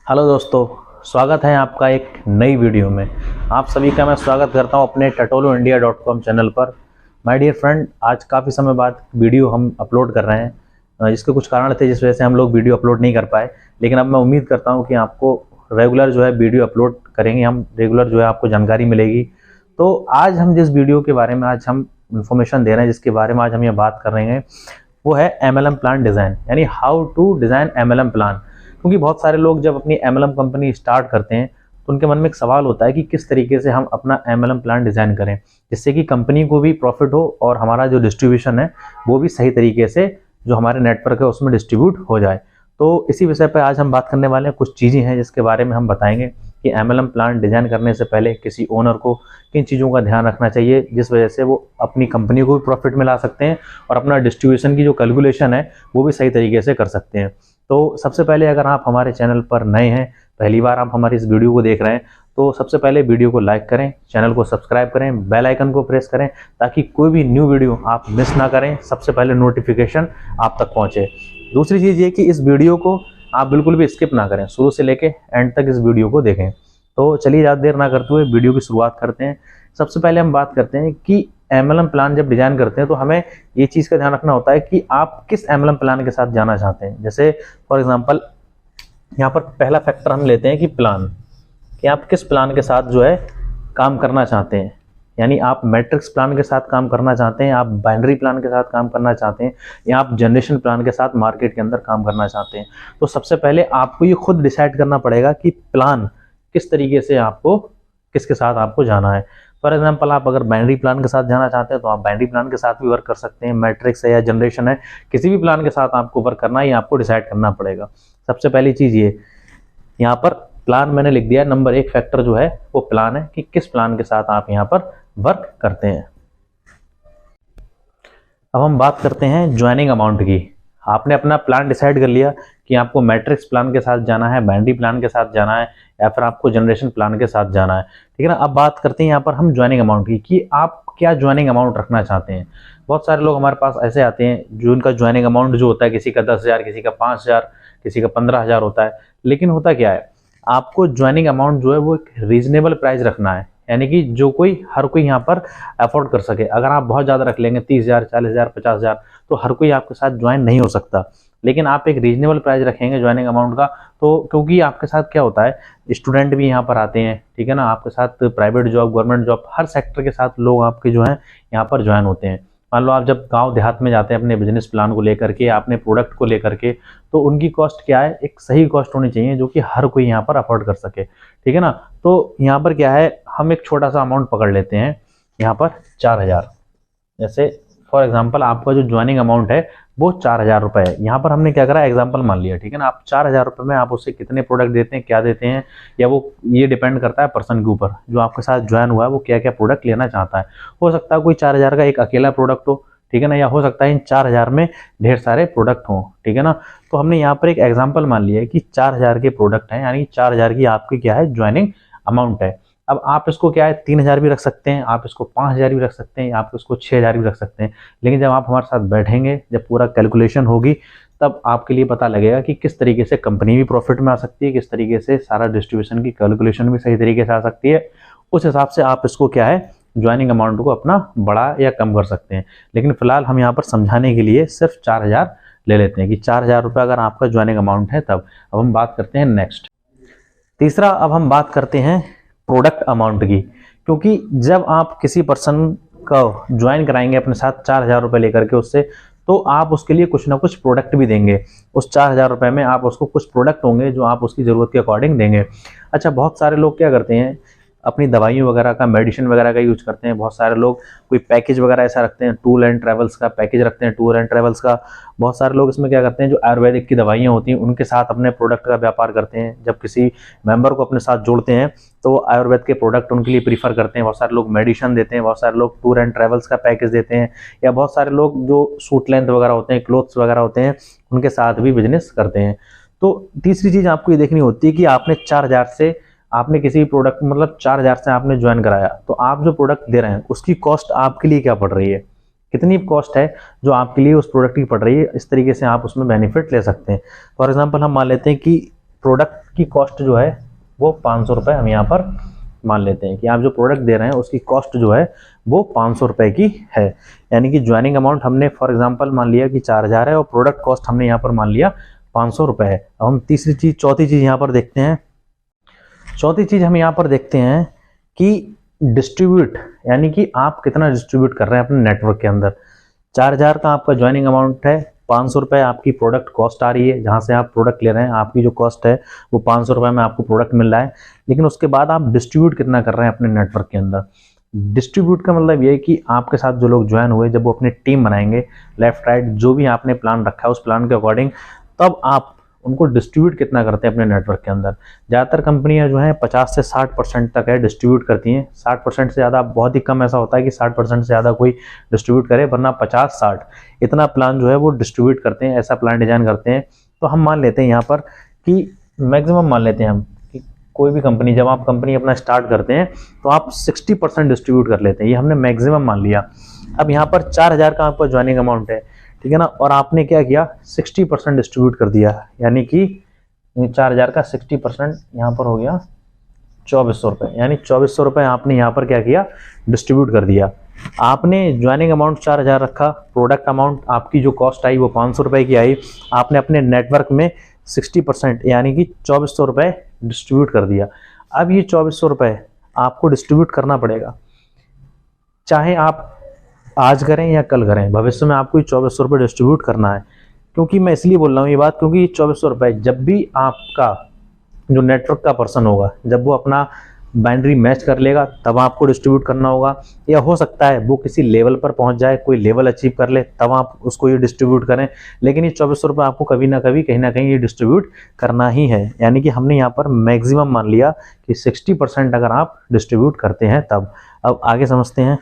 Hello दोस्तों, स्वागत है आपका एक नई वीडियो में। आप सभी का मैं स्वागत करता हूं अपने tatoloindia.com चैनल पर। माय डियर फ्रेंड, आज काफ़ी समय बाद वीडियो हम अपलोड कर रहे हैं। इसके कुछ कारण थे जिस वजह से हम लोग वीडियो अपलोड नहीं कर पाए, लेकिन अब मैं उम्मीद करता हूं कि आपको रेगुलर जो है वीडियो अपलोड करेंगे हम, रेगुलर जो है आपको जानकारी मिलेगी। तो आज हम जिस वीडियो के बारे में आज हम इंफॉर्मेशन दे रहे हैं, जिसके बारे में आज हम ये बात कर रहे हैं, वो है MLM प्लान डिज़ाइन, यानी how to design MLM plan. क्योंकि बहुत सारे लोग जब अपनी MLM कंपनी स्टार्ट करते हैं तो उनके मन में एक सवाल होता है कि किस तरीके से हम अपना MLM प्लान डिज़ाइन करें जिससे कि कंपनी को भी प्रॉफिट हो और हमारा जो डिस्ट्रीब्यूशन है वो भी सही तरीके से जो हमारे नेटवर्क है उसमें डिस्ट्रीब्यूट हो जाए। तो इसी विषय पर आज हम बात करने वाले हैं। कुछ चीज़ें हैं जिसके बारे में हम बताएंगे कि MLM प्लान डिज़ाइन करने से पहले किसी ओनर को किन चीज़ों का ध्यान रखना चाहिए जिस वजह से वो अपनी कंपनी को भी प्रॉफिट में ला सकते हैं और अपना डिस्ट्रीब्यूशन की जो कैलकुलेशन है वो भी सही तरीके से कर सकते हैं। तो सबसे पहले अगर आप हमारे चैनल पर नए हैं, पहली बार आप हमारी इस वीडियो को देख रहे हैं, तो सबसे पहले वीडियो को लाइक करें, चैनल को सब्सक्राइब करें, बेल आइकन को प्रेस करें ताकि कोई भी न्यू वीडियो आप मिस ना करें, सबसे पहले नोटिफिकेशन आप तक पहुंचे। दूसरी चीज़ ये कि इस वीडियो को आप बिल्कुल भी स्किप ना करें, शुरू से लेके एंड तक इस वीडियो को देखें। तो चलिए ज़्यादा देर ना करते हुए वीडियो की शुरुआत करते हैं। सबसे पहले हम बात करते हैं कि MLM प्लान जब डिज़ाइन करते हैं तो हमें ये चीज़ का ध्यान रखना होता है कि आप किस MLM प्लान के साथ जाना चाहते हैं। जैसे फॉर एग्जांपल यहाँ पर पहला फैक्टर हम लेते हैं कि प्लान, कि आप किस प्लान के साथ जो है काम करना चाहते हैं। यानी आप मैट्रिक्स प्लान के साथ काम करना चाहते हैं, आप बाइनरी प्लान के साथ काम करना चाहते हैं, या आप जनरेशन प्लान के साथ मार्केट के अंदर काम करना चाहते हैं। तो सबसे पहले आपको ये खुद डिसाइड करना पड़ेगा कि प्लान किस तरीके से आपको, किसके साथ आपको जाना है। फॉर एग्जांपल आप अगर बाइनरी प्लान के साथ जाना चाहते हैं तो आप बाइनरी प्लान के साथ भी वर्क कर सकते हैं, मैट्रिक्स है या जनरेशन है, किसी भी प्लान के साथ आपको वर्क करना है, ये आपको डिसाइड करना पड़ेगा। सबसे पहली चीज़ ये, यहाँ पर प्लान मैंने लिख दिया, नंबर 1 फैक्टर जो है वो प्लान है कि किस प्लान के साथ आप यहाँ पर वर्क करते हैं। अब हम बात करते हैं ज्वाइनिंग अमाउंट की। आपने अपना प्लान डिसाइड कर लिया कि आपको मैट्रिक्स प्लान के साथ जाना है, बाइनरी प्लान के साथ जाना है, या फिर आपको जनरेशन प्लान के साथ जाना है, ठीक है ना। अब बात करते हैं यहाँ पर हम ज्वाइनिंग अमाउंट की कि आप क्या ज्वाइनिंग अमाउंट रखना चाहते हैं। बहुत सारे लोग हमारे पास ऐसे आते हैं जो उनका ज्वाइनिंग अमाउंट जो होता है, किसी का 10,000, किसी का 5,000, किसी का 15,000 होता है। लेकिन होता क्या है, आपको ज्वाइनिंग अमाउंट जो है वो एक रीजनेबल प्राइस रखना है, यानी कि जो कोई हर कोई यहाँ पर अफोर्ड कर सके। अगर आप बहुत ज़्यादा रख लेंगे 30,000, 40,000, 50,000, तो हर कोई आपके साथ ज्वाइन नहीं हो सकता। लेकिन आप एक रीजनेबल प्राइस रखेंगे ज्वाइनिंग अमाउंट का, तो क्योंकि आपके साथ क्या होता है, स्टूडेंट भी यहाँ पर आते हैं, ठीक है ना, आपके साथ प्राइवेट जॉब, गवर्नमेंट जॉब, हर सेक्टर के साथ लोग आपके जो हैं यहाँ पर ज्वाइन होते हैं। मान लो आप जब गांव देहात में जाते हैं अपने बिजनेस प्लान को लेकर के, अपने प्रोडक्ट को लेकर के, तो उनकी कॉस्ट क्या है, एक सही कॉस्ट होनी चाहिए जो कि हर कोई यहाँ पर अफोर्ड कर सके, ठीक है ना। तो यहाँ पर क्या है, हम एक छोटा सा अमाउंट पकड़ लेते हैं, यहाँ पर 4,000। जैसे फॉर एग्जांपल आपका जो ज्वाइनिंग अमाउंट है वो 4,000 रुपये है। यहाँ पर हमने क्या करा, एग्जांपल मान लिया, ठीक है ना। आप 4,000 रुपये में आप उससे कितने प्रोडक्ट देते हैं, क्या देते हैं, या वो ये डिपेंड करता है पर्सन के ऊपर जो आपके साथ ज्वाइन हुआ है वो क्या क्या प्रोडक्ट लेना चाहता है। हो सकता है कोई 4,000 का एक अकेला प्रोडक्ट हो, ठीक है ना, या हो सकता है इन 4,000 में ढेर सारे प्रोडक्ट हों, ठीक है ना। तो हमने यहाँ पर एक एग्जाम्पल मान लिया है कि 4,000 के प्रोडक्ट हैं, यानी 4,000 की आपकी क्या है, ज्वाइनिंग अमाउंट है। अब आप इसको क्या है 3,000 भी रख सकते हैं, आप इसको 5,000 भी रख सकते हैं, आप इसको 6,000 भी रख सकते हैं। लेकिन जब आप हमारे साथ बैठेंगे, जब पूरा कैलकुलेशन होगी, तब आपके लिए पता लगेगा कि किस तरीके से कंपनी भी प्रॉफिट में आ सकती है, किस तरीके से सारा डिस्ट्रीब्यूशन की कैलकुलेशन भी सही तरीके से आ सकती है। उस हिसाब से आप इसको क्या है, ज्वाइनिंग अमाउंट को अपना बढ़ा या कम कर सकते हैं। लेकिन फिलहाल हम यहाँ पर समझाने के लिए सिर्फ 4,000 ले लेते हैं कि 4,000 रुपये अगर आपका ज्वाइनिंग अमाउंट है तब। अब हम बात करते हैं नेक्स्ट, तीसरा, अब हम बात करते हैं प्रोडक्ट अमाउंट की। क्योंकि जब आप किसी पर्सन का ज्वाइन कराएंगे अपने साथ 4,000 रुपये लेकर के उससे, तो आप उसके लिए कुछ ना कुछ प्रोडक्ट भी देंगे। उस 4,000 रुपये में आप उसको कुछ प्रोडक्ट होंगे जो आप उसकी ज़रूरत के अकॉर्डिंग देंगे। अच्छा, बहुत सारे लोग क्या करते हैं, अपनी दवाइयों वगैरह का, मेडिसिन वगैरह का यूज करते हैं। बहुत सारे लोग कोई पैकेज वगैरह ऐसा रखते हैं, टूर एंड ट्रैवल्स का पैकेज रखते हैं, टूर एंड ट्रैवल्स का। बहुत सारे लोग इसमें क्या करते हैं, जो आयुर्वेदिक की दवाइयाँ होती हैं उनके साथ अपने प्रोडक्ट का व्यापार करते हैं। जब किसी मेंबर को अपने साथ जोड़ते हैं तो आयुर्वेद के प्रोडक्ट उनके लिए प्रीफर करते हैं। बहुत सारे लोग मेडिसिन देते हैं, बहुत सारे लोग टूर एंड ट्रैवल्स का पैकेज देते हैं, या बहुत सारे लोग जो सूट लेंथ वगैरह होते हैं, क्लोथ्स वगैरह होते हैं, उनके साथ भी बिजनेस करते हैं। तो तीसरी चीज़ आपको ये देखनी होती है कि आपने 4,000 से आपने किसी प्रोडक्ट, मतलब 4,000 से आपने ज्वाइन कराया, तो आप जो प्रोडक्ट दे रहे हैं उसकी कॉस्ट आपके लिए क्या पड़ रही है, कितनी कॉस्ट है जो आपके लिए उस प्रोडक्ट की पड़ रही है। इस तरीके से आप उसमें बेनिफिट ले सकते हैं। फॉर एग्जांपल हम मान लेते हैं कि प्रोडक्ट की कॉस्ट जो है वो 500 रुपये हम यहाँ पर मान लेते हैं कि आप जो प्रोडक्ट दे रहे हैं उसकी कॉस्ट जो है वो 500 रुपये की है। यानी कि ज्वाइनिंग अमाउंट हमने फॉर एग्जांपल मान लिया कि 4000 है और प्रोडक्ट कॉस्ट हमने यहाँ पर मान लिया 500 रुपये है। अब हम चौथी चीज़ यहाँ पर देखते हैं। चौथी चीज़ हम यहाँ पर देखते हैं कि डिस्ट्रीब्यूट, यानी कि आप कितना डिस्ट्रीब्यूट कर रहे हैं अपने नेटवर्क के अंदर। 4000 का आपका ज्वाइनिंग अमाउंट है, 500 रुपये आपकी प्रोडक्ट कॉस्ट आ रही है, जहाँ से आप प्रोडक्ट ले रहे हैं आपकी जो कॉस्ट है वो 500 रुपये में आपको प्रोडक्ट मिल रहा है। लेकिन उसके बाद आप डिस्ट्रीब्यूट कितना कर रहे हैं अपने नेटवर्क के अंदर। डिस्ट्रीब्यूट का मतलब ये है कि आपके साथ जो लोग ज्वाइन हुए, जब वो अपनी टीम बनाएंगे लेफ्ट राइट जो भी आपने प्लान रखा है उस प्लान के अकॉर्डिंग, तब आप उनको डिस्ट्रीब्यूट कितना करते हैं अपने नेटवर्क के अंदर। ज़्यादातर कंपनियां जो हैं 50 से 60% तक है डिस्ट्रीब्यूट करती हैं। 60% से ज़्यादा बहुत ही कम ऐसा होता है कि 60% से ज़्यादा कोई डिस्ट्रीब्यूट करे, वरना 50-60 इतना प्लान जो है वो डिस्ट्रीब्यूट करते हैं, ऐसा प्लान डिजाइन करते हैं। तो हम मान लेते हैं यहाँ पर कि मैक्सिमम मान लेते हैं हम कि कोई भी कंपनी, जब आप कंपनी अपना स्टार्ट करते हैं तो आप 60% डिस्ट्रीब्यूट कर लेते हैं, ये हमने मैक्सिमम मान लिया। अब यहाँ पर 4000 का आपका ज्वाइनिंग अमाउंट है, ठीक है ना, और आपने क्या किया 60% डिस्ट्रीब्यूट कर दिया, यानी कि 4000 का 60% यहाँ पर हो गया 2400 रुपये, यानी 2400 रुपये आपने यहाँ पर क्या किया डिस्ट्रीब्यूट कर दिया। आपने ज्वाइनिंग अमाउंट 4000 रखा, प्रोडक्ट अमाउंट आपकी जो कॉस्ट आई वो 500 रुपये की आई, आपने अपने नेटवर्क में 60% यानी कि 2400 रुपये डिस्ट्रीब्यूट कर दिया। अब ये 2400 रुपये आपको डिस्ट्रीब्यूट करना पड़ेगा, चाहे आप आज करें या कल करें, भविष्य में आपको 2400 रुपये डिस्ट्रीब्यूट करना है। क्योंकि मैं इसलिए बोल रहा हूँ ये बात, क्योंकि 2400 रुपये जब भी आपका जो नेटवर्क का पर्सन होगा, जब वो अपना बाउंड्री मैच कर लेगा तब आपको डिस्ट्रीब्यूट करना होगा, या हो सकता है वो किसी लेवल पर पहुंच जाए, कोई लेवल अचीव कर ले, तब आप उसको ये डिस्ट्रीब्यूट करें। लेकिन ये 2400 रुपये आपको कभी ना कभी कहीं ना कहीं ये डिस्ट्रीब्यूट करना ही है। यानी कि हमने यहाँ पर मैक्सिमम मान लिया कि 60% अगर आप डिस्ट्रीब्यूट करते हैं तब। अब आगे समझते हैं।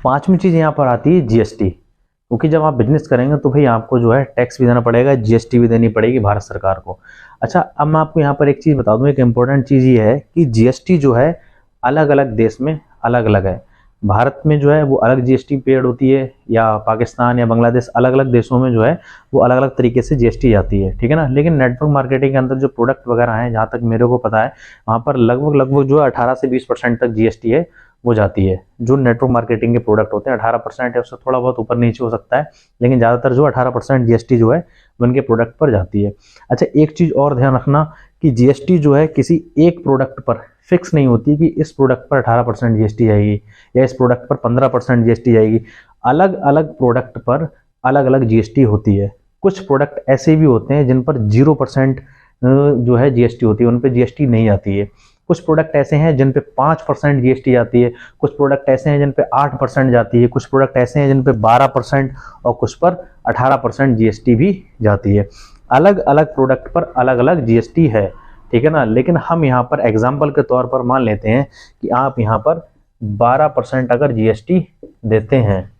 पांचवी चीज़ यहाँ पर आती है जीएसटी, क्योंकि जब आप बिजनेस करेंगे तो भाई आपको जो है टैक्स भी देना पड़ेगा, जीएसटी भी देनी पड़ेगी भारत सरकार को। अच्छा, अब मैं आपको यहाँ पर एक चीज़ बता दूँ, एक इम्पोर्टेंट चीज़ ये है कि जीएसटी जो है अलग अलग देश में अलग अलग है। भारत में जो है वो अलग जीएसटी पेड होती है, या पाकिस्तान या बांग्लादेश, अलग अलग देशों में जो है वो अलग अलग तरीके से जीएसटी जाती है, ठीक है ना। लेकिन नेटवर्क मार्केटिंग के अंदर जो प्रोडक्ट वगैरह हैं, जहाँ तक मेरे को पता है, वहाँ पर लगभग जो है 18 से 20% तक जीएसटी है वो जाती है। जो नेटवर्क मार्केटिंग के प्रोडक्ट होते हैं 18% है, उससे थोड़ा बहुत ऊपर नीचे हो सकता है, लेकिन ज़्यादातर जो 18% जीएसटी जो है उनके प्रोडक्ट पर जाती है। अच्छा, एक चीज़ और ध्यान रखना कि जीएसटी जो है किसी एक प्रोडक्ट पर फिक्स नहीं होती कि इस प्रोडक्ट पर 18% जीएसटी जाएगी या इस प्रोडक्ट पर 15% जीएसटी जाएगी। अलग अलग प्रोडक्ट पर अलग अलग जीएसटी होती है। कुछ प्रोडक्ट ऐसे भी होते हैं जिन पर 0% जो है जीएसटी होती है, उन पर जीएसटी नहीं आती है। कुछ प्रोडक्ट ऐसे हैं जिन पे 5% जीएसटी जाती है, कुछ प्रोडक्ट ऐसे हैं जिन पे 8% जाती है, कुछ प्रोडक्ट ऐसे हैं जिन पे 12% और कुछ पर 18% जीएसटी भी जाती है। अलग अलग प्रोडक्ट पर अलग अलग जीएसटी है, ठीक है ना। लेकिन हम यहाँ पर एग्जाम्पल के तौर पर मान लेते हैं कि आप यहाँ पर 12% अगर जीएसटी देते हैं,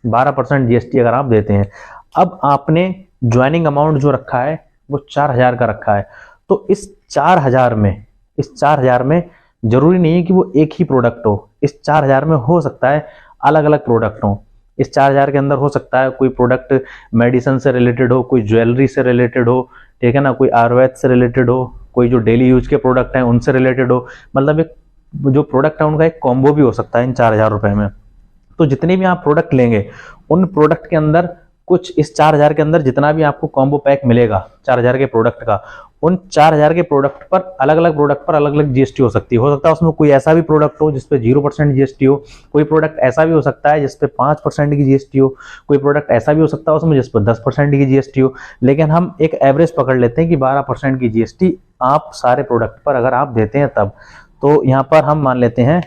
12% जीएसटी अगर आप देते हैं, अब आपने ज्वाइनिंग अमाउंट जो रखा है वो 4000 का रखा है, तो इस 4000 में जरूरी नहीं है कि वो एक ही प्रोडक्ट हो। इस 4000 में हो सकता है अलग अलग प्रोडक्ट हो। इस 4000 के अंदर हो सकता है कोई प्रोडक्ट मेडिसिन से रिलेटेड हो, कोई ज्वेलरी से रिलेटेड हो, ठीक है ना, कोई आयुर्वेद से रिलेटेड हो, कोई जो डेली यूज के प्रोडक्ट हैं उनसे रिलेटेड हो। मतलब एक जो प्रोडक्ट है उनका एक कॉम्बो भी हो सकता है इन 4000 रुपये में। तो जितने भी आप प्रोडक्ट लेंगे उन प्रोडक्ट के अंदर कुछ, इस 4000 के अंदर जितना भी आपको कॉम्बो पैक मिलेगा 4000 के प्रोडक्ट का, उन 4000 के प्रोडक्ट पर अलग अलग प्रोडक्ट पर अलग अलग जीएसटी हो सकती है। हो सकता है उसमें कोई ऐसा भी प्रोडक्ट हो जिसपे 0% जीएसटी हो, कोई प्रोडक्ट ऐसा भी हो सकता है जिसपे 5% की जीएसटी हो, कोई प्रोडक्ट ऐसा भी हो सकता है उसमें जिसपे 10% की जीएसटी हो। लेकिन हम एक एवरेज पकड़ लेते हैं कि 12% की जीएसटी आप सारे प्रोडक्ट पर अगर आप देते हैं तब। तो यहाँ पर हम मान लेते हैं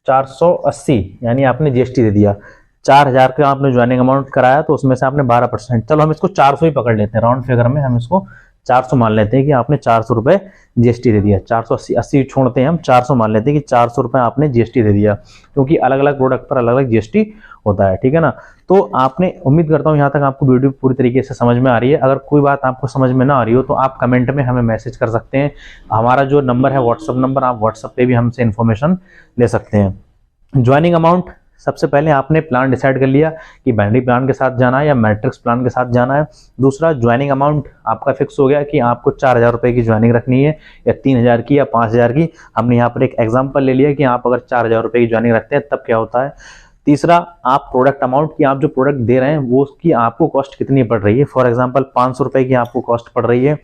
480, यानी आपने जीएसटी दे दिया। 4000 का आपने ज्वाइनिंग अमाउंट कराया तो उसमें से आपने 12%, चलो हम इसको 400 ही पकड़ लेते हैं, राउंड फिगर में हम इसको 400 मान लेते हैं कि आपने 400 रुपये जीएसटी दे दिया। 480 छोड़ते हैं हम, 400 मान लेते हैं कि 400 रुपये आपने जीएसटी दे दिया, क्योंकि अलग अलग प्रोडक्ट पर अलग अलग जीएसटी होता है, ठीक है ना। तो आपने, उम्मीद करता हूँ यहाँ तक आपको वीडियो पूरी तरीके से समझ में आ रही है। अगर कोई बात आपको समझ में ना आ रही हो तो आप कमेंट में हमें मैसेज कर सकते हैं। हमारा जो नंबर है व्हाट्सअप नंबर, आप व्हाट्सअप पे भी हमसे इन्फॉर्मेशन ले सकते हैं। ज्वाइनिंग अमाउंट सबसे पहले आपने प्लान डिसाइड कर लिया कि बैंडी प्लान के साथ जाना है या मैट्रिक्स प्लान के साथ जाना है। दूसरा, ज्वाइनिंग अमाउंट आपका फिक्स हो गया कि आपको 4,000 रुपये की ज्वाइनिंग रखनी है या 3,000 की या 5,000 की। हमने यहाँ पर एक एग्जाम्पल ले लिया कि आप अगर 4,000 रुपये की ज्वाइनिंग रखते हैं तब क्या होता है। तीसरा, आप प्रोडक्ट अमाउंट की, आप जो प्रोडक्ट दे रहे हैं वो उसकी आपको कॉस्ट कितनी पड़ रही है। फॉर एग्जांपल 500 रुपये की आपको कॉस्ट पड़ रही है।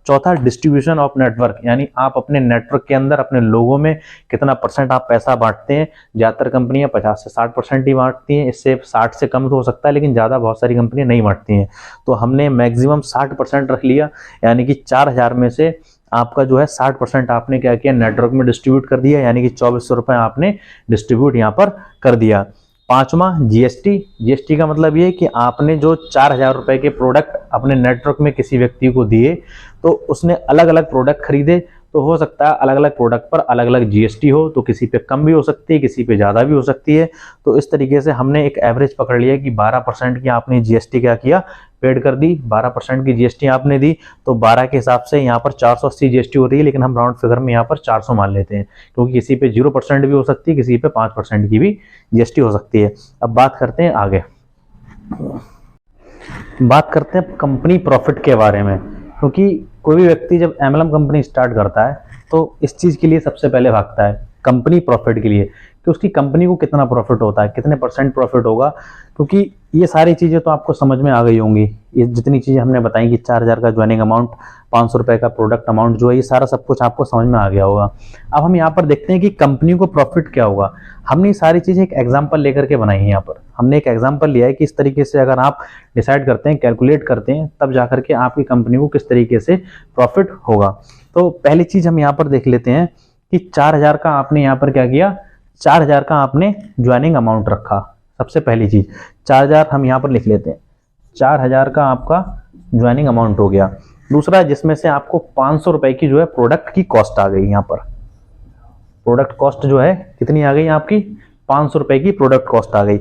चौथा, डिस्ट्रीब्यूशन ऑफ नेटवर्क, यानी आप अपने नेटवर्क के अंदर अपने लोगों में कितना % आप पैसा बांटते हैं। ज़्यादातर कंपनियां 50 से 60% ही बांटती हैं, इससे 60 से कम तो हो सकता है, लेकिन ज़्यादा बहुत सारी कंपनियां नहीं बांटती हैं। तो हमने मैक्सिमम 60% रख लिया, यानी कि 4,000 में से आपका जो है 60% आपने क्या किया, नेटवर्क में डिस्ट्रीब्यूट कर दिया, यानी कि 2,400 रुपये आपने डिस्ट्रीब्यूट यहाँ पर कर दिया। पांचवा, जीएसटी। जीएसटी का मतलब ये कि आपने जो 4,000 रुपये के प्रोडक्ट अपने नेटवर्क में किसी व्यक्ति को दिए, तो उसने अलग अलग प्रोडक्ट खरीदे, तो हो सकता है अलग अलग प्रोडक्ट पर अलग अलग जीएसटी हो, तो किसी पे कम भी हो सकती है, किसी पे ज़्यादा भी हो सकती है। तो इस तरीके से हमने एक एवरेज पकड़ लिया कि 12% की आपने जीएसटी क्या किया, पेड कर दी। 12% की जीएसटी आपने दी, तो 12 के हिसाब से यहाँ पर 480 जीएसटी हो रही है, लेकिन हम राउंड फिगर में यहाँ पर 400 मान लेते हैं, क्योंकि किसी पे 0% भी हो सकती है, किसी पे 5% की भी जीएसटी हो सकती है। अब बात करते हैं आगे, बात करते हैं कंपनी प्रॉफिट के बारे में, क्योंकि कोई भी व्यक्ति जब एमएलएम कंपनी स्टार्ट करता है तो इस चीज़ के लिए सबसे पहले भागता है, कंपनी प्रॉफिट के लिए, कि उसकी कंपनी को कितना प्रॉफिट होता है, कितने % प्रॉफिट होगा। क्योंकि ये सारी चीज़ें तो आपको समझ में आ गई होंगी, ये जितनी चीज़ें हमने बताई कि 4,000 का ज्वाइनिंग अमाउंट, 500 रुपये का प्रोडक्ट अमाउंट जो है, ये सारा सब कुछ आपको समझ में आ गया होगा। अब हम यहाँ पर देखते हैं कि कंपनी को प्रॉफिट क्या होगा। हमने ये सारी चीज़ें एक एग्जाम्पल लेकर के बनाई है। यहाँ पर हमने एक एग्जाम्पल लिया है कि इस तरीके से अगर आप डिसाइड करते हैं, कैलकुलेट करते हैं, तब जाकर के आपकी कंपनी को किस तरीके से प्रॉफिट होगा। तो पहली चीज़ हम यहाँ पर देख लेते हैं कि 4,000 का आपने यहाँ पर क्या किया, 4,000 का आपने ज्वाइनिंग अमाउंट रखा। सबसे पहली चीज 4,000 हम यहाँ पर लिख लेते हैं, 4,000 का आपका ज्वाइनिंग अमाउंट हो गया। दूसरा, जिसमें से आपको 500 रुपए की जो है प्रोडक्ट की कॉस्ट आ गई। यहाँ पर प्रोडक्ट कॉस्ट जो है कितनी आ गई आपकी, 500 रुपए की प्रोडक्ट कॉस्ट आ गई।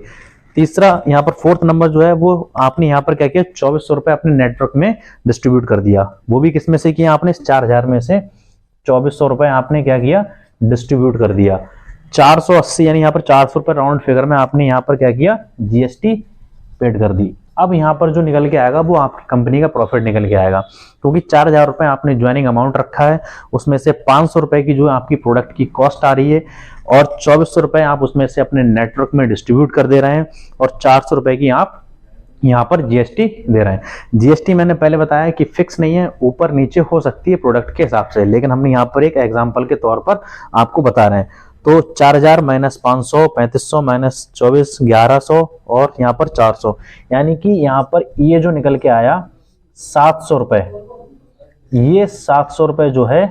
तीसरा, यहाँ पर 4th नंबर जो है वो आपने यहाँ पर क्या किया, 2,400 रुपए अपने नेटवर्क में डिस्ट्रीब्यूट कर दिया। वो भी किस में से किया आपने, 4,000 में से 2,400 रुपए आपने क्या किया, डिस्ट्रीब्यूट कर दिया। 480 यानी यहाँ पर 400 रुपए राउंड फिगर में आपने यहाँ पर क्या किया, जीएसटी पेड कर दी। अब यहाँ पर जो निकल के आएगा वो आपकी कंपनी का प्रॉफिट निकल के आएगा, क्योंकि 4,000 रुपए आपने ज्वाइनिंग अमाउंट रखा है, उसमें से 500 रुपए की जो आपकी प्रोडक्ट की कॉस्ट आ रही है, और 2,400 रुपए आप उसमें से अपने नेटवर्क में डिस्ट्रीब्यूट कर दे रहे हैं, और 400 रुपए की आप यहाँ पर जीएसटी दे रहे हैं। जीएसटी मैंने पहले बताया कि फिक्स नहीं है, ऊपर नीचे हो सकती है प्रोडक्ट के हिसाब से, लेकिन हमने यहाँ पर एक एग्जाम्पल के तौर पर आपको बता रहे हैं। तो 4,000 माइनस 500, 3,500 माइनस 24, 1,100 और यहाँ पर 400, यानी कि यहाँ पर ये जो निकल के आया 700 रुपए, ये 700 रुपए जो है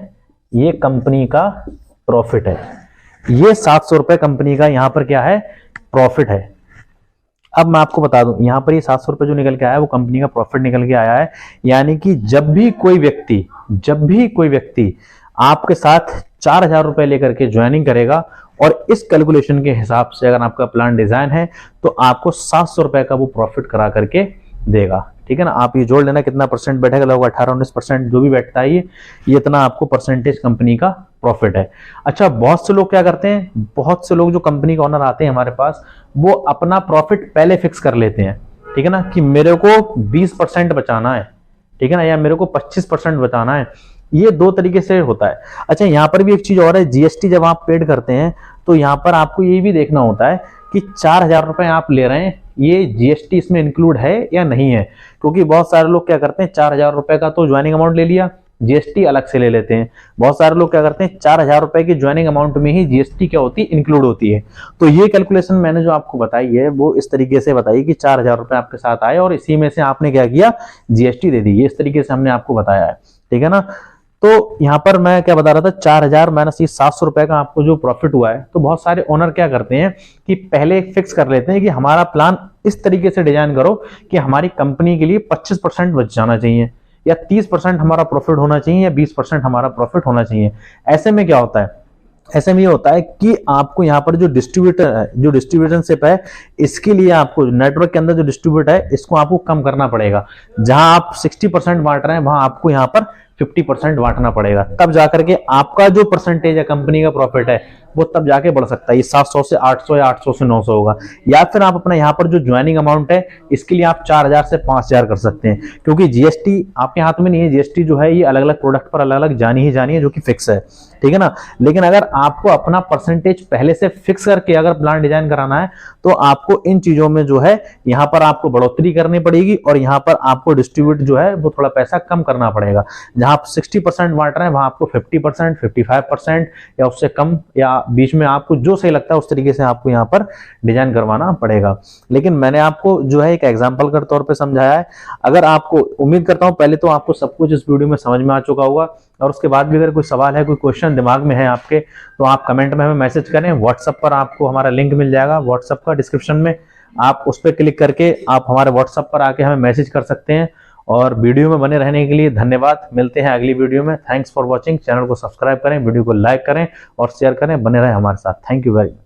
ये कंपनी का प्रॉफिट है। ये 700 रुपए कंपनी का यहाँ पर क्या है, प्रॉफिट है। अब मैं आपको बता दूं, यहाँ पर ये 700 रुपए जो निकल के आया है वो कंपनी का प्रॉफिट निकल के आया है। यानी कि जब भी कोई व्यक्ति आपके साथ 4,000 रुपए लेकर के ज्वाइनिंग करेगा, और इस कैलकुलेशन के हिसाब से अगर आपका प्लान डिजाइन है, तो आपको 700 रुपए का वो प्रॉफिट करा करके देगा। ठीक है ना, आप ये जोड़ लेना कितना % बैठेगा, लगभग 18-19% जो भी बैठता है, ये इतना आपको परसेंटेज कंपनी का प्रॉफिट है। अच्छा, बहुत से लोग क्या करते हैं, बहुत से लोग जो कंपनी का ओनर आते हैं हमारे पास, वो अपना प्रॉफिट पहले फिक्स कर लेते हैं। ठीक है ना, कि मेरे को 20% बचाना है, ठीक है ना, या मेरे को 25% बचाना है। ये दो तरीके से होता है। अच्छा, यहाँ पर भी एक चीज और है, जीएसटी जब आप पेड करते हैं तो यहाँ पर आपको ये भी देखना होता है कि 4,000 रुपए आप ले रहे हैं, ये जीएसटी इसमें इंक्लूड है या नहीं है। क्योंकि बहुत सारे लोग क्या करते हैं, 4,000 रुपए का तो ज्वाइनिंग अमाउंट ले लिया, जीएसटी अलग से ले लेते हैं। बहुत सारे लोग क्या करते हैं, 4,000 रुपए की ज्वाइनिंग अमाउंट में ही जीएसटी क्या होती है, इंक्लूड होती है। तो ये कैलकुलेशन मैंने जो आपको बताई है वो इस तरीके से बताई कि 4,000 रुपए आपके साथ आए और इसी में से आपने क्या किया, जीएसटी दे दी। ये इस तरीके से हमने आपको बताया है। ठीक है ना, तो यहाँ पर मैं क्या बता रहा था, 4,000 माइनस ये 700 रुपए का आपको जो प्रॉफिट हुआ है, तो बहुत सारे ओनर क्या करते हैं कि पहले फिक्स कर लेते हैं कि हमारा प्लान इस तरीके से डिजाइन करो कि हमारी कंपनी के लिए 25% बच जाना चाहिए, या 30% हमारा प्रॉफिट होना चाहिए, या 20% हमारा प्रॉफिट होना चाहिए। ऐसे में क्या होता है, ऐसे में ये होता है कि आपको यहाँ पर जो डिस्ट्रीब्यूटर है, जो डिस्ट्रीब्यूटरशिप है, इसके लिए आपको नेटवर्क के अंदर जो डिस्ट्रीब्यूट है, इसको आपको कम करना पड़ेगा। जहां आप 60% बांट रहे हैं, वहां आपको यहाँ पर 50% बांटना पड़ेगा, तब जाकर के आपका जो परसेंटेज है कंपनी का प्रॉफिट है वो तब जाके बढ़ सकता है। ये 700 से 800 या 800 से 900 होगा। या फिर आप अपना यहाँ पर जो ज्वाइनिंग अमाउंट है इसके लिए आप 4000 से 5000 कर सकते हैं, क्योंकि जीएसटी आपके हाथ में नहीं है। जीएसटी जो है ये अलग अलग प्रोडक्ट पर अलग अलग जानी ही जानी है, जो कि फिक्स है, ठीक है ना। लेकिन अगर आपको अपना परसेंटेज पहले से फिक्स करके अगर प्लान डिजाइन कराना है तो आपको इन चीजों में जो है यहाँ पर आपको बढ़ोतरी करनी पड़ेगी और यहाँ पर आपको डिस्ट्रीब्यूट जो है वो थोड़ा पैसा कम करना पड़ेगा। जहां आप 60% बांट रहे हैं वहां आपको 50%, 55% या उससे कम या बीच में आपको जो सही लगता है उस तरीके से आपको यहाँ पर डिजाइन करवाना पड़ेगा। लेकिन मैंने आपको जो है एक एग्जाम्पल के तौर पर समझाया है। अगर आपको, उम्मीद करता हूं पहले तो आपको सब कुछ इस वीडियो में समझ में आ चुका होगा, और उसके बाद भी अगर कोई सवाल है, कोई क्वेश्चन दिमाग में है आपके, तो आप कमेंट में हमें मैसेज करें। व्हाट्सएप पर आपको हमारा लिंक मिल जाएगा, व्हाट्सएप का डिस्क्रिप्शन में, आप उस पर क्लिक करके आप हमारे व्हाट्सएप पर आके हमें मैसेज कर सकते हैं। और वीडियो में बने रहने के लिए धन्यवाद। मिलते हैं अगली वीडियो में। Thanks for watching. चैनल को सब्सक्राइब करें, वीडियो को लाइक करें और शेयर करें। बने रहें हमारे साथ। Thank you very much.